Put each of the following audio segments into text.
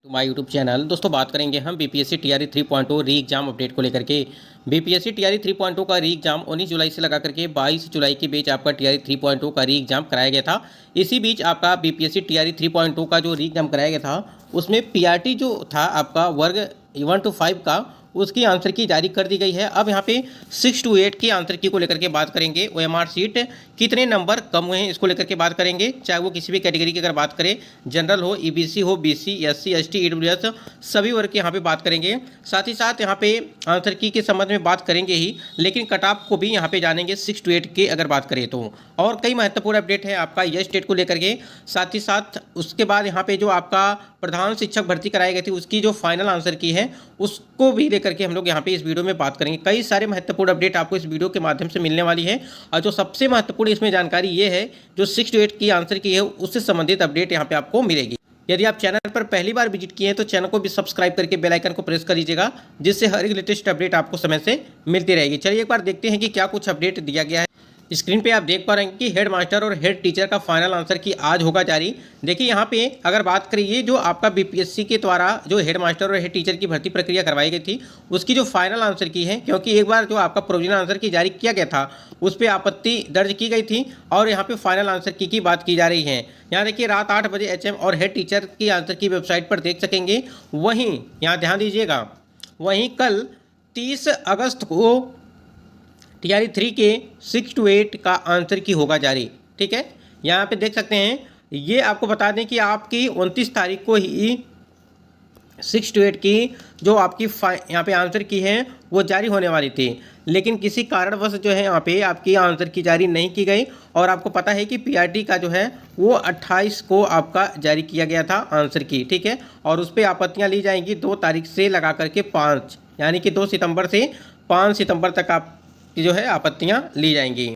तो my YouTube channel. दोस्तों बात करेंगे हम बीपीएससी टीआरई 3.0 री एग्जाम अपडेट को लेकर के। बीपीएससी टीआरई 3.0 का री एग्जाम 19 जुलाई से लगा करके 22 जुलाई के बीच आपका टीआरई 3.0 का री एग्जाम कराया गया था। इसी बीच आपका बीपीएससी टीआरई 3.0 का जो री एग्जाम कराया गया था उसमें पीआरटी जो था आपका वर्ग 1 to 5 का उसकी आंसर की जारी कर दी गई है। अब यहाँ पे 6 to 8 की आंसर की को लेकर के बात करेंगे। ओएमआर सीट कितने नंबर कम हुए हैं इसको लेकर के बात करेंगे, चाहे वो किसी भी कैटेगरी की अगर बात करें, जनरल हो, ईबीसी हो, बीसी, एससी, एसटी, ईडब्ल्यूएस, सभी वर्ग के यहाँ पे बात करेंगे। साथ ही साथ यहाँ पे आंसर की के संबंध में बात करेंगे ही, लेकिन कट ऑफ को भी यहाँ पे जानेंगे 6 to 8 के अगर बात करें तो। और कई महत्वपूर्ण अपडेट है आपका यस टेट को लेकर के। साथ ही साथ उसके बाद यहाँ पे जो आपका प्रधान शिक्षक भर्ती कराई गई थी उसकी जो फाइनल आंसर की है उसको भी लेकर के हम लोग यहाँ पे इस वीडियो में बात करेंगे। कई सारे महत्वपूर्ण अपडेट आपको इस वीडियो के माध्यम से मिलने वाली है। और जो सबसे महत्वपूर्ण इसमें जानकारी ये है, जो 6 to 8 की आंसर की है उससे संबंधित अपडेट यहाँ पे आपको मिलेगी। यदि आप चैनल पर पहली बार विजिट किए हैं तो चैनल को भी सब्सक्राइब करके बेल आइकन को प्रेस कर लीजिएगा, जिससे हर एक लेटेस्ट अपडेट आपको समय से मिलती रहेगी। चलिए एक बार देखते हैं कि क्या कुछ अपडेट दिया गया है। स्क्रीन पे आप देख पा रहे हैं कि हेड मास्टर और हेड टीचर का फाइनल आंसर की आज होगा जारी। देखिए यहाँ पे अगर बात करिए, जो आपका बीपीएससी के द्वारा जो हेड मास्टर और हेड टीचर की भर्ती प्रक्रिया करवाई गई थी उसकी जो फाइनल आंसर की है, क्योंकि एक बार जो आपका प्रोविजनल आंसर की जारी किया गया था उस पर आपत्ति दर्ज की गई थी और यहाँ पे फाइनल आंसर की बात की जा रही है। यहाँ देखिए रात 8 बजे एचएम और हेड टीचर की आंसर की वेबसाइट पर देख सकेंगे। वहीं यहाँ ध्यान दीजिएगा, वहीं कल 30 अगस्त को टीआरई 3 के 6 to 8 का आंसर की होगा जारी। ठीक है, यहाँ पे देख सकते हैं। ये आपको बता दें कि आपकी 29 तारीख को ही 6 to 8 की जो आपकी यहाँ पे आंसर की है वो जारी होने वाली थी, लेकिन किसी कारणवश जो है यहाँ पे आपकी आंसर की जारी नहीं की गई। और आपको पता है कि पीआरटी का जो है वो 28 को आपका जारी किया गया था आंसर की। ठीक है, और उस पर आपत्तियाँ ली जाएंगी 2 तारीख से लगा करके 5, यानी कि 2 सितंबर से 5 सितंबर तक आप की जो है आपत्तियां ली जाएंगी।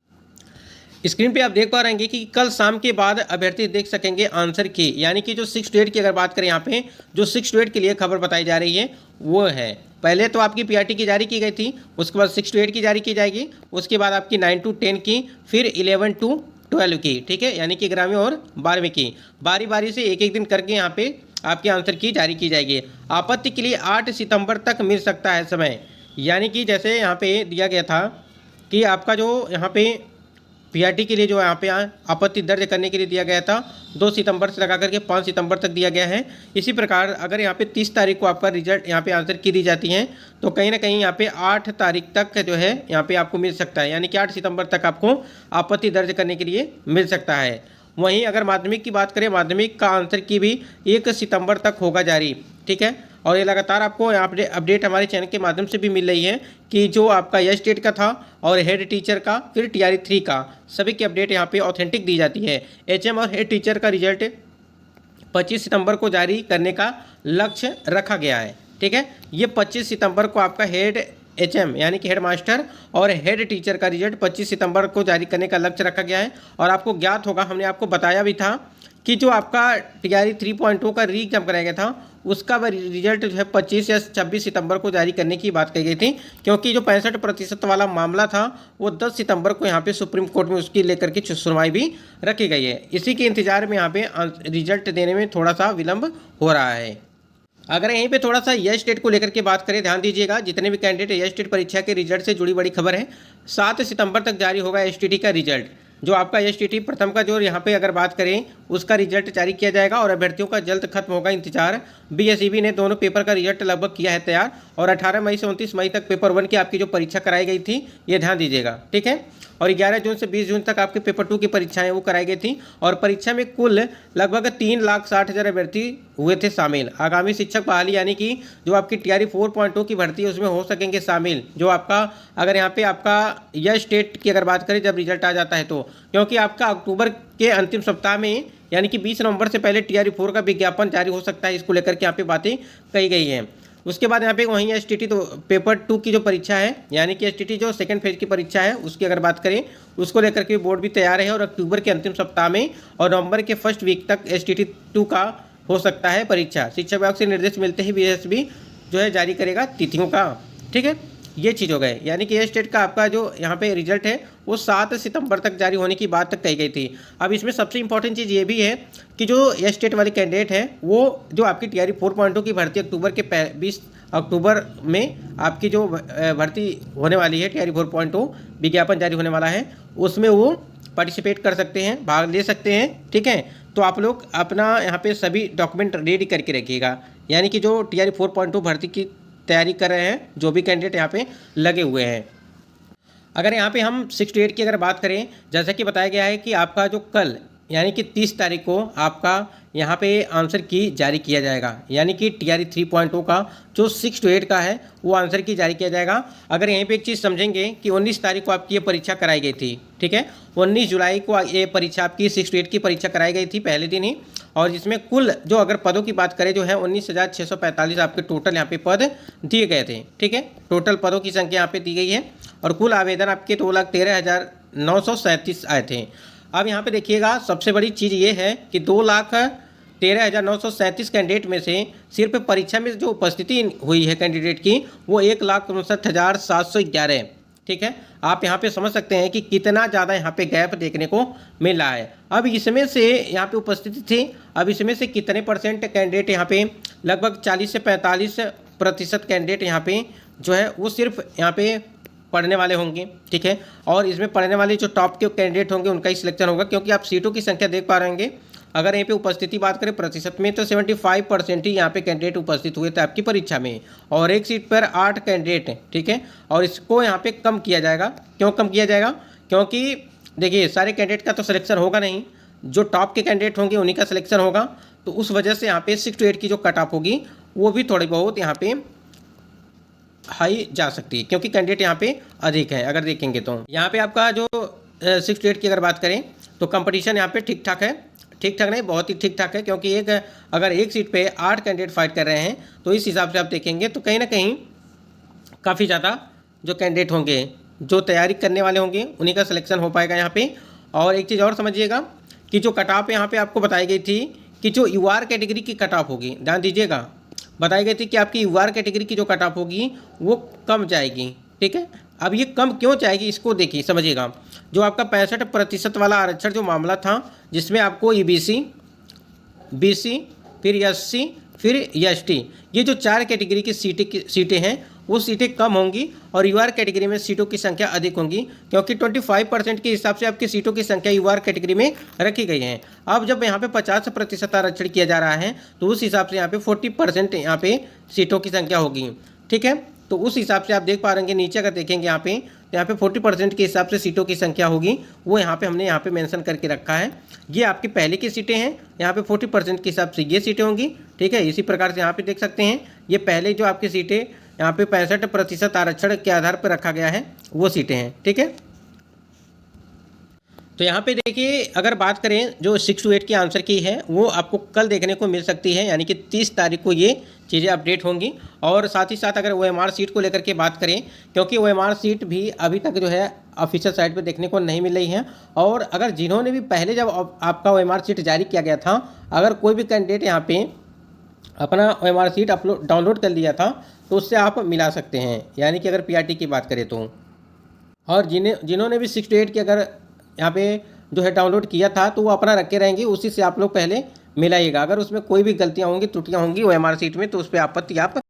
स्क्रीन पे आप देख पा रहे हैं कि कल शाम के बाद अभ्यर्थी देख सकेंगे आंसर की, यानी कि जो 6 to 8 की अगर बात करें, यहाँ पे जो 6 to 8 के लिए खबर बताई जा रही है वो है, पहले तो आपकी पीआरटी की जारी की गई थी, उसके बाद 6 to 8 की जारी की जाएगी, उसके बाद आपकी 9 to 10 की, फिर 11 to 12 की। ठीक है, यानी कि 11वीं और 12वीं की बारी बारी से एक एक दिन करके यहाँ पे आपके आंसर की जारी की जाएगी। आपत्ति के लिए 8 सितंबर तक मिल सकता है समय, यानी कि जैसे यहाँ पे दिया गया था कि आपका जो यहाँ पे पीआरटी के लिए जो यहाँ पे आपत्ति दर्ज करने के लिए दिया गया था 2 सितंबर से लगा करके 5 सितंबर तक दिया गया है। इसी प्रकार अगर यहाँ पे 30 तारीख को आपका रिजल्ट यहाँ पे आंसर की दी जाती है तो कहीं ना कहीं यहाँ पे 8 तारीख तक जो है यहाँ पे आपको मिल सकता है, यानी कि 8 सितंबर तक आपको आपत्ति दर्ज करने के लिए मिल सकता है। वहीं अगर माध्यमिक की बात करें, माध्यमिक का आंसर की भी 1 सितंबर तक होगा जारी। ठीक है, और ये लगातार आपको यहाँ पे अपडेट हमारे चैनल के माध्यम से भी मिल रही है कि जो आपका यस टेट का था और हेड टीचर का, फिर टीआरई 3 का, सभी की अपडेट यहाँ पे ऑथेंटिक दी जाती है। एचएम और हेड टीचर का रिजल्ट 25 सितंबर को जारी करने का लक्ष्य रखा गया है। ठीक है, ये 25 सितंबर को आपका हेड एचएम यानी कि हेड मास्टर और हेड टीचर का रिजल्ट 25 सितंबर को जारी करने का लक्ष्य रखा गया है। और आपको ज्ञात होगा, हमने आपको बताया भी था कि जो आपका टीआरई 3.0 का री एग्जाम कराया गया था उसका रिजल्ट जो है 25 या 26 सितंबर को जारी करने की बात कही गई थी, क्योंकि जो 65% वाला मामला था वो 10 सितंबर को यहाँ पे सुप्रीम कोर्ट में उसकी लेकर के सुनवाई भी रखी गई है। इसी के इंतजार में यहाँ पे रिजल्ट देने में थोड़ा सा विलंब हो रहा है। अगर यहीं पे थोड़ा सा यस टेट को लेकर के बात करें, ध्यान दीजिएगा, जितने भी कैंडिडेट यस टेट परीक्षा के रिजल्ट से जुड़ी बड़ी खबर है। 7 सितंबर तक जारी होगा एसटीटी का रिजल्ट। जो आपका एसटीटी प्रथम का जो यहाँ पे अगर बात करें उसका रिजल्ट जारी किया जाएगा और अभ्यर्थियों का जल्द खत्म होगा इंतजार। बीएसईबी ने दोनों पेपर का रिजल्ट लगभग किया है तैयार और 18 मई से 29 मई तक पेपर 1 की आपकी जो परीक्षा कराई गई थी ये ध्यान दीजिएगा। ठीक है, और 11 जून से 20 जून तक आपके पेपर 2 की परीक्षाएं वो कराई गई थी और परीक्षा में कुल लगभग 3,60,000 अभ्यर्थी हुए थे शामिल। आगामी शिक्षक बहाली यानी कि जो आपकी टीआरई 4.0 की भर्ती है उसमें हो सकेंगे शामिल, जो आपका अगर यहाँ पे आपका यस टेट की अगर बात करें जब रिजल्ट आ जाता है तो, क्योंकि आपका अक्टूबर के अंतिम सप्ताह में यानी कि 20 नवंबर से पहले टीआरई 4 का विज्ञापन जारी हो सकता है। इसको लेकर के यहाँ पे बातें कही गई हैं। उसके बाद यहाँ पे वहीं एसटीटी तो पेपर 2 की जो परीक्षा है यानी कि एसटीटी जो सेकंड फेज की परीक्षा है उसकी अगर बात करें उसको लेकर के बोर्ड भी तैयार है और अक्टूबर के अंतिम सप्ताह में और नवंबर के फर्स्ट वीक तक एसटीटी 2 का हो सकता है परीक्षा। शिक्षा विभाग से निर्देश मिलते ही बीएसबी जो है जारी करेगा तिथियों का। ठीक है, ये चीज़ हो गए, यानी कि ए स्टेट का आपका जो यहाँ पे रिजल्ट है वो 7 सितंबर तक जारी होने की बात तक कही गई थी। अब इसमें सबसे इंपॉर्टेंट चीज़ ये भी है कि जो ए स्टेट वाले कैंडिडेट हैं वो जो आपकी टीआरई 4.0 की भर्ती अक्टूबर के 20 अक्टूबर में आपकी जो भर्ती होने वाली है टीआरई 4.0 विज्ञापन जारी होने वाला है, उसमें वो पार्टिसिपेट कर सकते हैं, भाग ले सकते हैं। ठीक है, तो आप लोग अपना यहाँ पे सभी डॉक्यूमेंट रेडी करके रखिएगा, यानी कि जो टीआरई 4.0 भर्ती की तैयारी कर रहे हैं जो भी कैंडिडेट यहाँ पे लगे हुए हैं। अगर यहाँ पे हम 6 to 8 की अगर बात करें, जैसा कि बताया गया है कि आपका जो कल यानी कि 30 तारीख को आपका यहाँ पे आंसर की जारी किया जाएगा, यानी कि टीआरई 3.0 का जो 6 to 8 का है वो आंसर की जारी किया जाएगा। अगर यहीं पे एक चीज़ समझेंगे कि 19 तारीख को आपकी ये परीक्षा कराई गई थी, ठीक है, 19 जुलाई को ये परीक्षा आपकी 6 to 8 की परीक्षा कराई गई थी पहले दिन ही, और जिसमें कुल जो अगर पदों की बात करें जो है 19,645 आपके टोटल यहाँ पे पद दिए गए थे। ठीक है, टोटल पदों की संख्या यहाँ पे दी गई है और कुल आवेदन आपके 2,13,937 आए थे। अब यहाँ पे देखिएगा सबसे बड़ी चीज़ ये है कि 2,13,937 कैंडिडेट में से सिर्फ परीक्षा में जो उपस्थिति हुई है कैंडिडेट की वो 1,59,711। ठीक है, आप यहाँ पे समझ सकते हैं कि कितना ज़्यादा यहाँ पे गैप देखने को मिल रहा है। अब इसमें से यहाँ पे उपस्थिति थी, अब इसमें से कितने परसेंट कैंडिडेट यहाँ पे, लगभग 40 से 45% कैंडिडेट यहाँ पे जो है वो सिर्फ यहाँ पे पढ़ने वाले होंगे। ठीक है, और इसमें पढ़ने वाले जो टॉप के कैंडिडेट होंगे उनका ही सिलेक्शन होगा, क्योंकि आप सीटों की संख्या देख पा रहे होंगे। अगर यहाँ पे उपस्थिति बात करें प्रतिशत में तो 75% ही यहाँ पे कैंडिडेट उपस्थित हुए थे आपकी परीक्षा में, और एक सीट पर 8 कैंडिडेट हैं। ठीक है, और इसको यहाँ पे कम किया जाएगा। क्यों कम किया जाएगा? क्योंकि देखिए सारे कैंडिडेट का तो सिलेक्शन होगा नहीं, जो टॉप के कैंडिडेट होंगे उन्हीं का सिलेक्शन होगा, तो उस वजह से यहाँ पे 6 to 8 की जो कट ऑफ होगी वो भी थोड़ी बहुत यहाँ पे हाई जा सकती है, क्योंकि कैंडिडेट यहाँ पे अधिक है। अगर देखेंगे तो यहाँ पे आपका जो 6 to 8 की अगर बात करें तो कंपटीशन यहाँ पे ठीक ठाक है, ठीक ठाक नहीं बहुत ही ठीक ठाक है, क्योंकि अगर एक सीट पे 8 कैंडिडेट फाइट कर रहे हैं तो इस हिसाब से आप देखेंगे तो कहीं ना कहीं काफ़ी ज़्यादा जो कैंडिडेट होंगे जो तैयारी करने वाले होंगे उन्हीं का सिलेक्शन हो पाएगा यहाँ पे। और एक चीज़ और समझिएगा कि जो कट ऑफ यहाँ पे आपको बताई गई थी कि जो यूआर कैटेगरी की कट ऑफ होगी, ध्यान दीजिएगा, बताई गई थी कि आपकी यूआर कैटेगरी की जो कट ऑफ होगी वो कम जाएगी। ठीक है, अब ये कम क्यों जाएगी इसको देखिए समझिएगा। जो आपका 65% वाला आरक्षण जो मामला था जिसमें आपको ईबीसी, बीसी, फिर एससी, फिर एसटी, ये जो 4 कैटेगरी की सीटें हैं वो सीटें कम होंगी और यूआर कैटेगरी में सीटों की संख्या अधिक होंगी, क्योंकि 25% के हिसाब से आपकी सीटों की संख्या यूआर कैटेगरी में रखी गई है। अब जब यहाँ पे 50% आरक्षण किया जा रहा है तो उस हिसाब से यहाँ पे 40% यहाँ पे सीटों की संख्या होगी। ठीक है, तो उस हिसाब से आप देख पा रहे हैं नीचे अगर देखेंगे यहाँ पे तो यहाँ पे 40% के हिसाब से सीटों की संख्या होगी, वो यहाँ पे हमने यहाँ पे मेंशन करके रखा है। ये आपकी पहले की सीटें हैं, यहाँ पे 40% के हिसाब से ये सीटें होंगी। ठीक है, इसी प्रकार से यहाँ पे देख सकते हैं ये पहले जो आपकी सीटें यहाँ पे 65% आरक्षण के आधार पर रखा गया है वो सीटें हैं। ठीक है, तो यहाँ पे देखिए अगर बात करें जो 6 to 8 की आंसर की है वो आपको कल देखने को मिल सकती है, यानी कि 30 तारीख को ये चीज़ें अपडेट होंगी। और साथ ही साथ अगर OMR सीट को लेकर के बात करें, क्योंकि OMR सीट भी अभी तक जो है ऑफिशियल साइट पे देखने को नहीं मिल रही है, और अगर जिन्होंने भी पहले जब आपका OMR सीट जारी किया गया था, अगर कोई भी कैंडिडेट यहाँ पे अपना OMR सीट डाउनलोड कर लिया था तो उससे आप मिला सकते हैं, यानी कि अगर PRT की बात करें तो। और जिन्होंने भी 6 to 8 की अगर यहाँ पे जो है डाउनलोड किया था तो वो अपना रखे रहेंगे, उसी से आप लोग पहले मिलाइएगा। अगर उसमें कोई भी गलतियाँ होंगी, त्रुटियाँ होंगी OMR सीट में तो उस पर आपत्ति आप